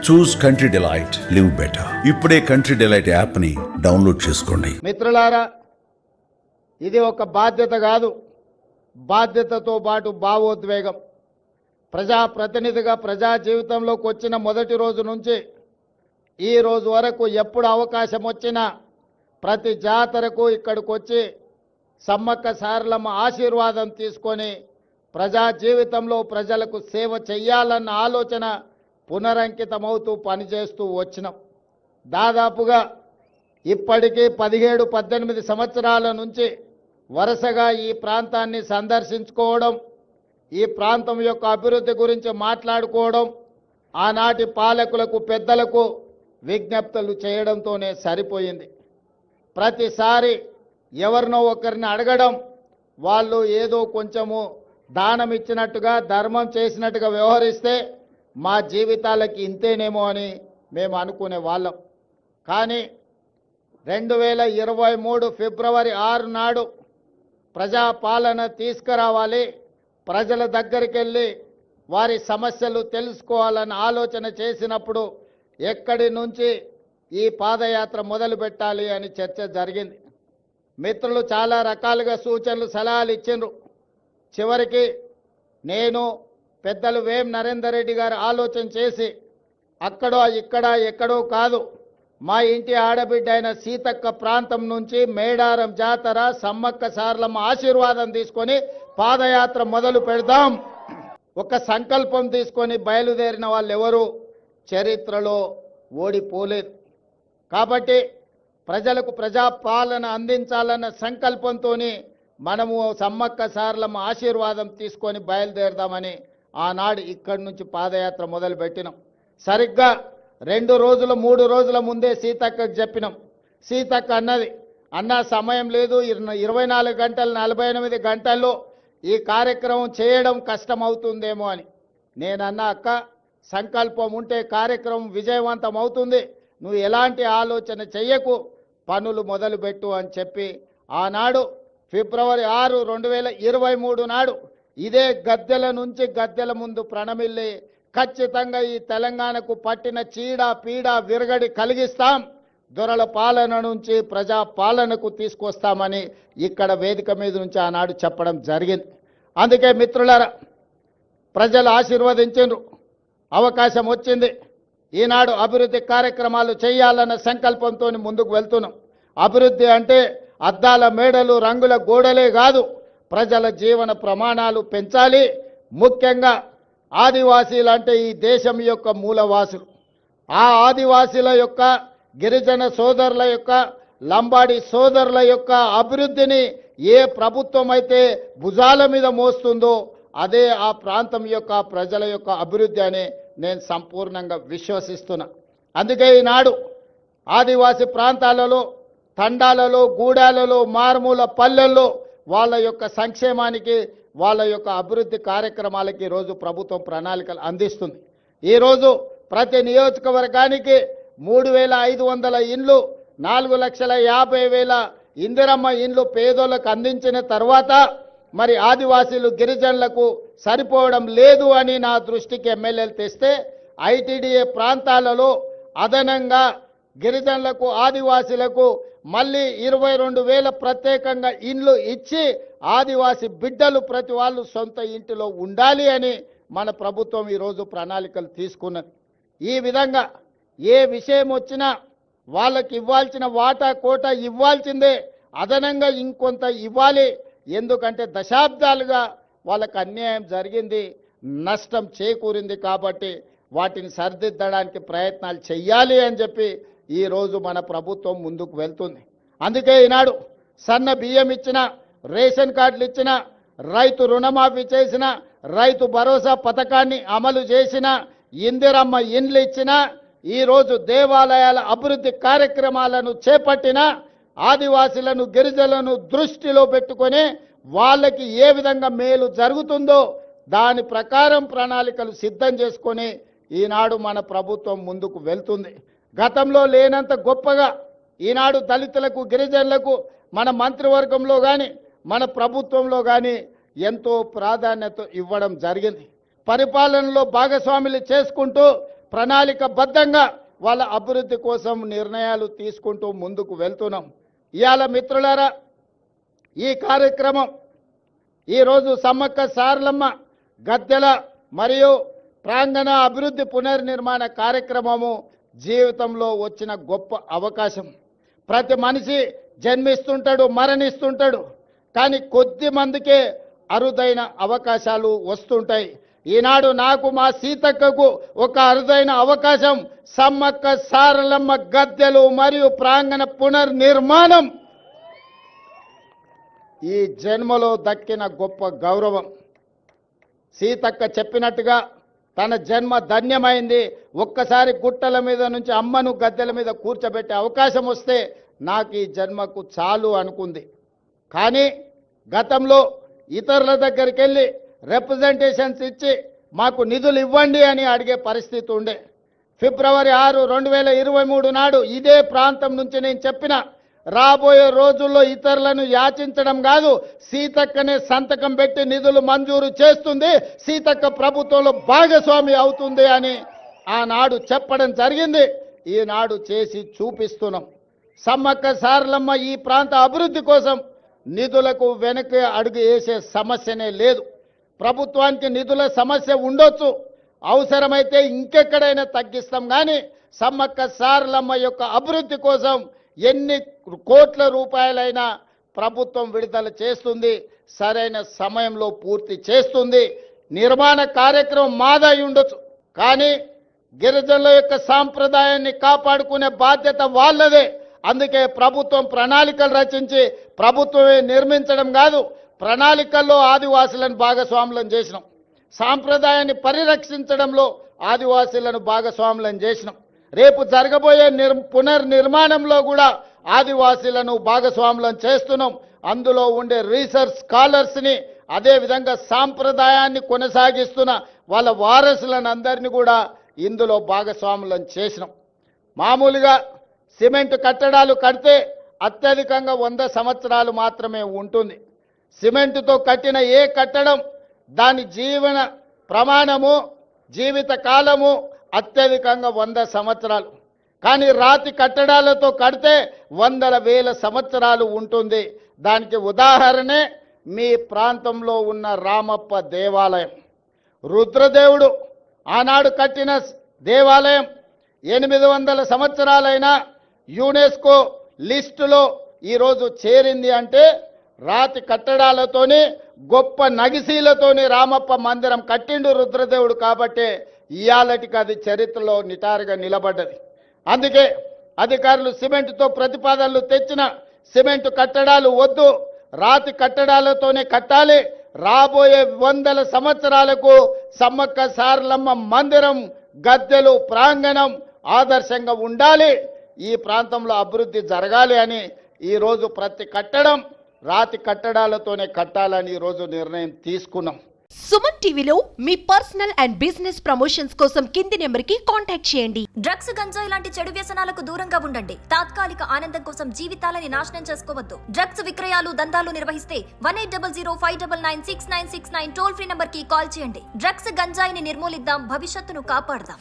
చూస్ country delight, live better. ఇప్పుడే country delight app ని download చేసుకోండి. మిత్రులారా, ఇది ఒక బాధ్యత కాదు, బాధ్యతతో పాటు భావోద్వేగం. ప్రజాప్రతినిధిగా ప్రజా జీవితంలోకి వచ్చిన మొదటి రోజు నుంచి ఈ రోజు వరకు ఎప్పుడు అవకాశం వచ్చినా ప్రతి జాతరకు ఇక్కడికి వచ్చి సమ్మక్క సారలమ్మ ఆశీర్వాదం తీసుకొని ప్రజా జీవితంలో ప్రజలకు సేవ చెయ్యాలన్న ఆలోచన పునరంకితమవుతూ పనిచేస్తూ వచ్చినాం. దాదాపుగా ఇప్పటికీ 17-18 సంవత్సరాల నుంచి వరుసగా ఈ ప్రాంతాన్ని సందర్శించుకోవడం, ఈ ప్రాంతం యొక్క అభివృద్ధి గురించి మాట్లాడుకోవడం, ఆనాటి పాలకులకు పెద్దలకు విజ్ఞప్తులు చేయడంతోనే సరిపోయింది. ప్రతిసారి ఎవరినో ఒకరిని అడగడం, వాళ్ళు ఏదో కొంచెము దానం ఇచ్చినట్టుగా ధర్మం చేసినట్టుగా వ్యవహరిస్తే మా జీవితాలకి ఇంతేనేమో అని మేము అనుకునే వాళ్ళం. కానీ 2023 ఫిబ్రవరి 6 నాడు ప్రజాపాలన తీసుకురావాలి, ప్రజల దగ్గరికి వెళ్ళి వారి సమస్యలు తెలుసుకోవాలని ఆలోచన చేసినప్పుడు ఎక్కడి నుంచి ఈ పాదయాత్ర మొదలు పెట్టాలి అని చర్చ జరిగింది. మిత్రులు చాలా రకాలుగా సూచనలు సలహాలు ఇచ్చిండ్రు. చివరికి నేను పెద్దలు వేం నరేందర్ రెడ్డి గారు ఆలోచన చేసి అక్కడో ఇక్కడ ఎక్కడో కాదు, మా ఇంటి ఆడబిడ్డ అయిన సీతక్క ప్రాంతం నుంచి మేడారం జాతర సమ్మక్క సారలమ్మ ఆశీర్వాదం తీసుకొని పాదయాత్ర మొదలు పెడదాం. ఒక సంకల్పం తీసుకొని బయలుదేరిన వాళ్ళు ఎవరు చరిత్రలో ఓడిపోలేదు. కాబట్టి ప్రజలకు ప్రజాపాలన అందించాలన్న సంకల్పంతో మనము సమ్మక్క సారలమ్మ ఆశీర్వాదం తీసుకొని బయలుదేరదామని ఆనాడు ఇక్కడి నుంచి పాదయాత్ర మొదలుపెట్టినాం. సరిగ్గా 2 రోజులు 3 రోజుల ముందే సీతక్కకు చెప్పినాం. సీతక్క అన్నది, అన్న సమయం లేదు, 24 గంటలు 48 గంటల్లో ఈ కార్యక్రమం చేయడం కష్టం అవుతుందేమో అని. నేనన్నా, అక్క సంకల్పం ఉంటే కార్యక్రమం విజయవంతం అవుతుంది, నువ్వు ఎలాంటి ఆలోచన చెయ్యకు, పనులు మొదలుపెట్టు అని చెప్పి ఆనాడు ఫిబ్రవరి 6, 2023 నాడు ఇదే గద్దెల నుంచి గద్దెల ముందు ప్రణమిల్లి ఖచ్చితంగా ఈ తెలంగాణకు పట్టిన చీడ పీడ విరగడి కలిగిస్తాం, దొరల పాలన నుంచి ప్రజా పాలనకు తీసుకొస్తామని ఇక్కడ వేదిక మీద నుంచి ఆనాడు చెప్పడం జరిగింది. అందుకే మిత్రులారా, ప్రజలు ఆశీర్వదించారు, అవకాశం వచ్చింది. ఈనాడు అభివృద్ధి కార్యక్రమాలు చేయాలన్న సంకల్పంతో ముందుకు వెళ్తున్నాం. అభివృద్ధి అంటే అద్దాల మేడలు రంగుల గోడలే కాదు, ప్రజల జీవన ప్రమాణాలు పెంచాలి. ముఖ్యంగా ఆదివాసీలు అంటే ఈ దేశం యొక్క మూలవాసులు. ఆ ఆదివాసీల యొక్క, గిరిజన సోదరుల యొక్క, లంబాడి సోదరుల యొక్క అభివృద్ధిని ఏ ప్రభుత్వం అయితే భుజాల మీద మోస్తుందో అదే ఆ ప్రాంతం యొక్క ప్రజల యొక్క అభివృద్ధి అని నేను సంపూర్ణంగా విశ్వసిస్తున్నా. అందుకే ఈనాడు ఆదివాసీ ప్రాంతాలలో, తండాలలో, గూడాలలో, మారుమూల పల్లెల్లో వాళ్ళ యొక్క సంక్షేమానికి, వాళ్ళ యొక్క అభివృద్ధి కార్యక్రమాలకి ఈరోజు ప్రభుత్వం ప్రణాళికలు అందిస్తుంది. ఈరోజు ప్రతి నియోజకవర్గానికి 3500 ఇండ్లు, 4,50,000 ఇందిరమ్మ ఇండ్లు పేదోళ్ళకు అందించిన తర్వాత మరి ఆదివాసీలు గిరిజనులకు సరిపోవడం లేదు అని నా దృష్టికి ఎమ్మెల్యేలు తెస్తే ఐటీడీఏ ప్రాంతాలలో అదనంగా గిరిజనులకు, ఆదివాసీలకు మళ్ళీ 22,000 ప్రత్యేకంగా ఇండ్లు ఇచ్చి ఆదివాసీ బిడ్డలు ప్రతి వాళ్ళు సొంత ఇంటిలో ఉండాలి అని మన ప్రభుత్వం ఈరోజు ప్రణాళికలు తీసుకున్నది. ఈ విధంగా ఏ విషయం వచ్చినా వాళ్ళకి ఇవ్వాల్సిన వాటా కోట ఇవ్వాల్సిందే, అదనంగా ఇంకొంత ఇవ్వాలి. ఎందుకంటే దశాబ్దాలుగా వాళ్ళకు అన్యాయం జరిగింది, నష్టం చేకూరింది. కాబట్టి వాటిని సరిదిద్దడానికి ప్రయత్నాలు చెయ్యాలి అని చెప్పి ఈరోజు మన ప్రభుత్వం ముందుకు వెళ్తుంది. అందుకే ఈనాడు సన్న బియ్యం ఇచ్చిన, రేషన్ కార్డులు ఇచ్చిన, రైతు రుణమాఫీ చేసిన, రైతు భరోసా పథకాన్ని అమలు చేసిన, ఇందిరమ్మ ఇండ్లు ఇచ్చిన, ఈరోజు దేవాలయాల అభివృద్ధి కార్యక్రమాలను చేపట్టిన, ఆదివాసీలను, గిరిజనులను దృష్టిలో పెట్టుకొని వాళ్ళకి ఏ విధంగా మేలు జరుగుతుందో దాని ప్రకారం ప్రణాళికలు సిద్ధం చేసుకొని ఈనాడు మన ప్రభుత్వం ముందుకు వెళ్తుంది. గతంలో లేనంత గొప్పగా ఈనాడు దళితులకు, గిరిజనులకు మన మంత్రివర్గంలో కానీ మన ప్రభుత్వంలో కానీ ఎంతో ప్రాధాన్యత ఇవ్వడం జరిగింది. పరిపాలనలో భాగస్వాములు చేసుకుంటూ ప్రణాళికబద్ధంగా వాళ్ళ అభివృద్ధి కోసం నిర్ణయాలు తీసుకుంటూ ముందుకు వెళ్తున్నాం. ఇవాళ మిత్రులారా, ఈ కార్యక్రమం ఈరోజు సమ్మక్క సారలమ్మ గద్దెల మరియు ప్రాంగణ అభివృద్ధి పునర్నిర్మాణ కార్యక్రమము జీవితంలో వచ్చిన గొప్ప అవకాశం. ప్రతి మనిషి జన్మిస్తుంటాడు, మరణిస్తుంటాడు, కానీ కొద్ది మందికే అరుదైన అవకాశాలు వస్తుంటాయి. ఈనాడు నాకు మా సీతక్కకు ఒక అరుదైన అవకాశం సమ్మక్క సారలమ్మ గద్దెలు మరియు ప్రాంగణ పునర్నిర్మాణం ఈ జన్మలో దక్కిన గొప్ప గౌరవం. సీతక్క చెప్పినట్టుగా తన జన్మ ధన్యమైంది. ఒక్కసారి గుట్టల మీద నుంచి అమ్మను గద్దెల మీద కూర్చోబెట్టే అవకాశం వస్తే నాకు ఈ జన్మకు చాలు అనుకుంది. కానీ గతంలో ఇతరుల దగ్గరికి వెళ్ళి రిప్రజెంటేషన్స్ ఇచ్చి మాకు నిధులు ఇవ్వండి అని అడిగే పరిస్థితి ఉండే. ఫిబ్రవరి 6, 2023 నాడు ఇదే ప్రాంతం నుంచి నేను చెప్పిన, రాబోయే రోజుల్లో ఇతరులను యాచించడం కాదు, సీతక్కనే సంతకం పెట్టి నిధులు మంజూరు చేస్తుంది, సీతక్క ప్రభుత్వంలో భాగస్వామి అవుతుంది అని ఆనాడు చెప్పడం జరిగింది. ఈనాడు చేసి చూపిస్తున్నాం. సమ్మక్క సారలమ్మ ఈ ప్రాంత అభివృద్ధి కోసం నిధులకు వెనక్కి అడుగు వేసే సమస్యనే లేదు. ప్రభుత్వానికి నిధుల సమస్య ఉండొచ్చు, అవసరమైతే ఇంకెక్కడైనా తగ్గిస్తాం, కానీ సమ్మక్క సారలమ్మ యొక్క అభివృద్ధి కోసం ఎన్ని కోట్ల రూపాయలైనా ప్రభుత్వం విడుదల చేస్తుంది, సరైన సమయంలో పూర్తి చేస్తుంది. నిర్మాణ కార్యక్రమం మాదై ఉండొచ్చు, కానీ గిరిజనుల యొక్క సాంప్రదాయాన్ని కాపాడుకునే బాధ్యత వాళ్ళదే. అందుకే ప్రభుత్వం ప్రణాళికలు రచించి ప్రభుత్వమే నిర్మించడం కాదు, ప్రణాళికల్లో ఆదివాసులను భాగస్వాములను చేసినాం. సాంప్రదాయాన్ని పరిరక్షించడంలో ఆదివాసులను భాగస్వాములను చేసినాం. రేపు జరగబోయే పునర్నిర్మాణంలో కూడా ఆదివాసీలను భాగస్వాములను చేస్తున్నాం. అందులో ఉండే రీసెర్చ్ స్కాలర్స్ని, అదేవిధంగా సాంప్రదాయాన్ని కొనసాగిస్తున్న వాళ్ళ వారసులను అందరినీ కూడా ఇందులో భాగస్వాములను చేసినాం. మామూలుగా సిమెంట్ కట్టడాలు కడితే అత్యధికంగా 100 సంవత్సరాలు మాత్రమే ఉంటుంది. సిమెంటుతో కట్టిన ఏ కట్టడం దాని జీవన ప్రమాణము, జీవిత కాలము అత్యధికంగా 100 సంవత్సరాలు. కానీ రాతి కట్టడాలతో కడితే వందల వేల సంవత్సరాలు ఉంటుంది. దానికి ఉదాహరణే మీ ప్రాంతంలో ఉన్న రామప్ప దేవాలయం. రుద్రదేవుడు ఆనాడు కట్టిన దేవాలయం 800 సంవత్సరాలైనా యునెస్కో లిస్టులో ఈరోజు చేరింది అంటే రాతి కట్టడాలతోని, గొప్ప నగిశీలతోని రామప్ప మందిరం కట్టిండు రుద్రదేవుడు. కాబట్టే ఇయాలటికి అది చరిత్రలో నిటారుగా నిలబడ్డది. అందుకే అధికారులు సిమెంటుతో ప్రతిపాదనలు తెచ్చిన సిమెంటు కట్టడాలు వద్దు, రాతి కట్టడాలతోనే కట్టాలి. రాబోయే 100 సంవత్సరాలకు సమ్మక్క సారలమ్మ మందిరం, గద్దెలు, ప్రాంగణం ఆదర్శంగా ఉండాలి, ఈ ప్రాంతంలో అభివృద్ధి జరగాలి అని ఈరోజు ప్రతి కట్టడం రాతి కట్టడాలతోనే కట్టాలని ఈరోజు నిర్ణయం తీసుకున్నాం. సుమన్ టీవీలో మీ పర్సనల్ అండ్ బిజినెస్ ప్రమోషన్స్ కోసం కింది నెంబర్కి కాంటాక్ట్ చేయండి. డ్రగ్స్, గంజాయి లాంటి చెడు వ్యసనాలకు దూరంగా ఉండండి. తాత్కాలిక ఆనందం కోసం జీవితాలని నాశనం చేసుకోవద్దు. డ్రగ్స్ విక్రయాలు, దందాలు నిర్వహిస్తే 180059996969 టోల్ ఫ్రీ నంబర్ కి కాల్ చేయండి. డ్రగ్స్, గంజాయిని నిర్మూలిద్దాం, భవిష్యత్తును కాపాడదాం.